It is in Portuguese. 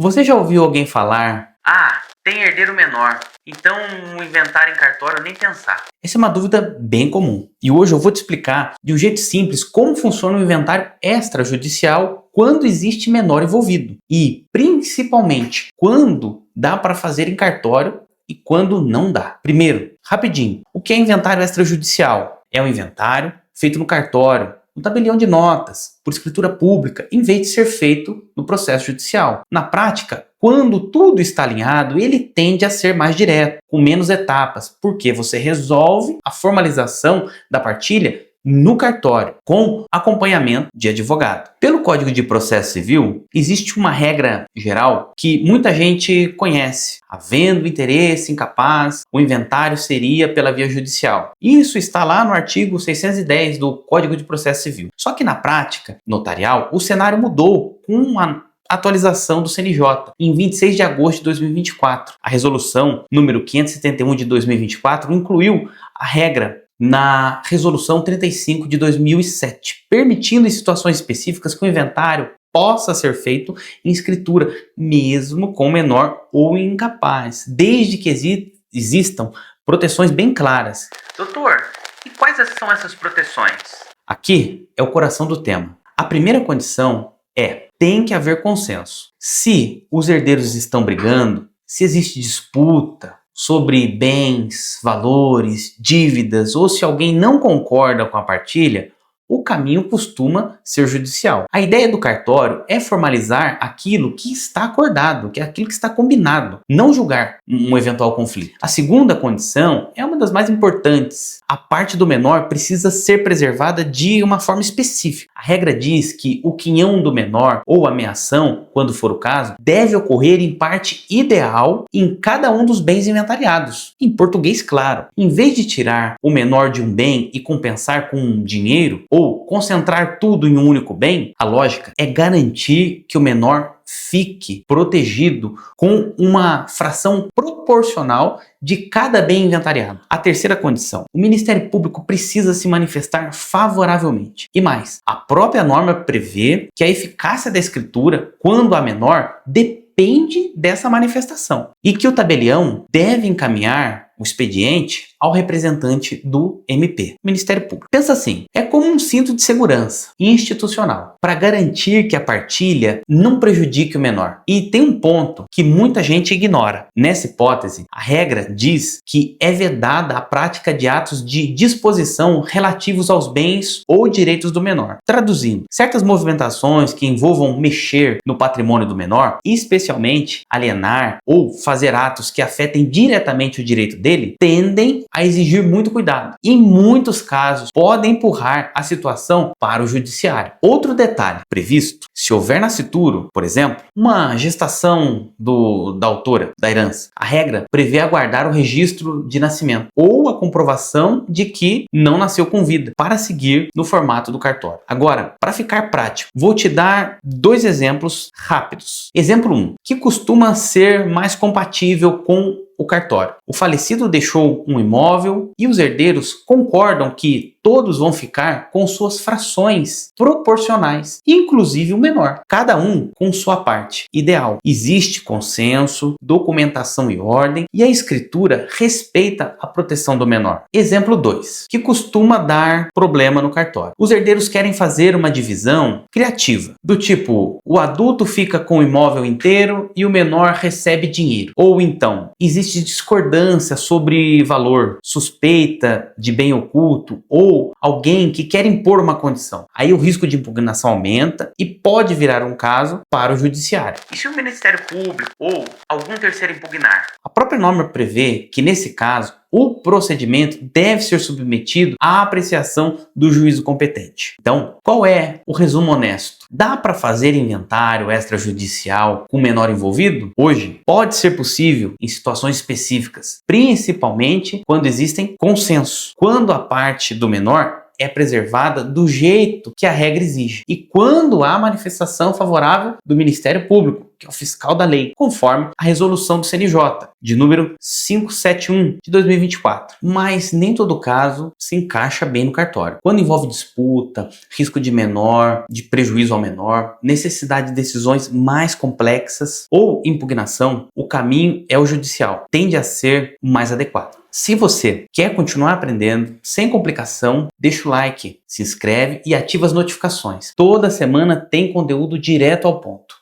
Você já ouviu alguém falar: Ah, tem herdeiro menor, então o inventário em cartório nem pensar. essa é uma dúvida bem comum. E hoje eu vou te explicar de um jeito simples como funciona o inventário extrajudicial quando existe menor envolvido. E, principalmente, quando dá para fazer em cartório e quando não dá. Primeiro, rapidinho, o que é inventário extrajudicial? É um inventário feito no cartório, no tabelião de notas, por escritura pública, em vez de ser feito no processo judicial. Na prática, quando tudo está alinhado, ele tende a ser mais direto, com menos etapas, porque você resolve a formalização da partilha no cartório, com acompanhamento de advogado. Pelo Código de Processo Civil, existe uma regra geral que muita gente conhece. Havendo interesse incapaz, o inventário seria pela via judicial. Isso está lá no artigo 610 do Código de Processo Civil. Só que na prática notarial, o cenário mudou com a atualização do CNJ em 26 de agosto de 2024. A resolução número 571 de 2024 incluiu a regra na resolução 35 de 2007, permitindo em situações específicas que o inventário possa ser feito em escritura, mesmo com menor ou incapaz, desde que existam proteções bem claras. Doutor, e quais são essas proteções? Aqui é o coração do tema. A primeira condição tem que haver consenso. Se os herdeiros estão brigando, se existe disputa sobre bens, valores, dívidas, ou se alguém não concorda com a partilha, o caminho costuma ser judicial. A ideia do cartório é formalizar aquilo que está acordado, que é aquilo que está combinado, não julgar um eventual conflito. A segunda condição é uma das mais importantes. A parte do menor precisa ser preservada de uma forma específica. A regra diz que o quinhão do menor ou ameação, quando for o caso, deve ocorrer em parte ideal em cada um dos bens inventariados. Em português claro, em vez de tirar o menor de um bem e compensar com dinheiro ou concentrar tudo em um único bem, a lógica é garantir que o menor fique protegido com uma fração proporcional de cada bem inventariado. A terceira condição: o Ministério Público precisa se manifestar favoravelmente. E mais, a própria norma prevê que a eficácia da escritura, quando há menor, depende dessa manifestação e que o tabelião deve encaminhar o expediente ao representante do MP, Ministério Público. Pensa assim, é como um cinto de segurança institucional para garantir que a partilha não prejudique o menor. E tem um ponto que muita gente ignora. Nessa hipótese, a regra diz que é vedada a prática de atos de disposição relativos aos bens ou direitos do menor. Traduzindo, certas movimentações que envolvam mexer no patrimônio do menor, especialmente alienar ou fazer atos que afetem diretamente o direito dele, tendem a exigir muito cuidado. Em muitos casos, podem empurrar a situação para o judiciário. Outro detalhe previsto: se houver nascituro, por exemplo, uma gestação da autora da herança, a regra prevê aguardar o registro de nascimento ou a comprovação de que não nasceu com vida para seguir no formato do cartório. Agora, para ficar prático, vou te dar dois exemplos rápidos. Exemplo 1, que costuma ser mais compatível com o cartório. O falecido deixou um imóvel e os herdeiros concordam que todos vão ficar com suas frações proporcionais, inclusive o menor, cada um com sua parte. Ideal. Existe consenso, documentação e ordem, e a escritura respeita a proteção do menor. Exemplo 2, que costuma dar problema no cartório. Os herdeiros querem fazer uma divisão criativa, do tipo, o adulto fica com o imóvel inteiro e o menor recebe dinheiro. Ou então, existe discordância sobre valor, suspeita de bem oculto ou alguém que quer impor uma condição. Aí o risco de impugnação aumenta e pode virar um caso para o judiciário. E se o Ministério Público ou algum terceiro impugnar? A própria norma prevê que, nesse caso, o procedimento deve ser submetido à apreciação do juízo competente. Então, qual é o resumo honesto? Dá para fazer inventário extrajudicial com menor envolvido? Hoje, pode ser possível em situações específicas, principalmente quando existem consensos, quando a parte do menor é preservada do jeito que a regra exige e quando há manifestação favorável do Ministério Público, que é o fiscal da lei, conforme a resolução do CNJ, de número 571 de 2024. Mas nem todo caso se encaixa bem no cartório. Quando envolve disputa, risco de menor, de prejuízo ao menor, necessidade de decisões mais complexas ou impugnação, o caminho é o judicial. Tende a ser o mais adequado. Se você quer continuar aprendendo sem complicação, deixa o like, se inscreve e ativa as notificações. Toda semana tem conteúdo direto ao ponto.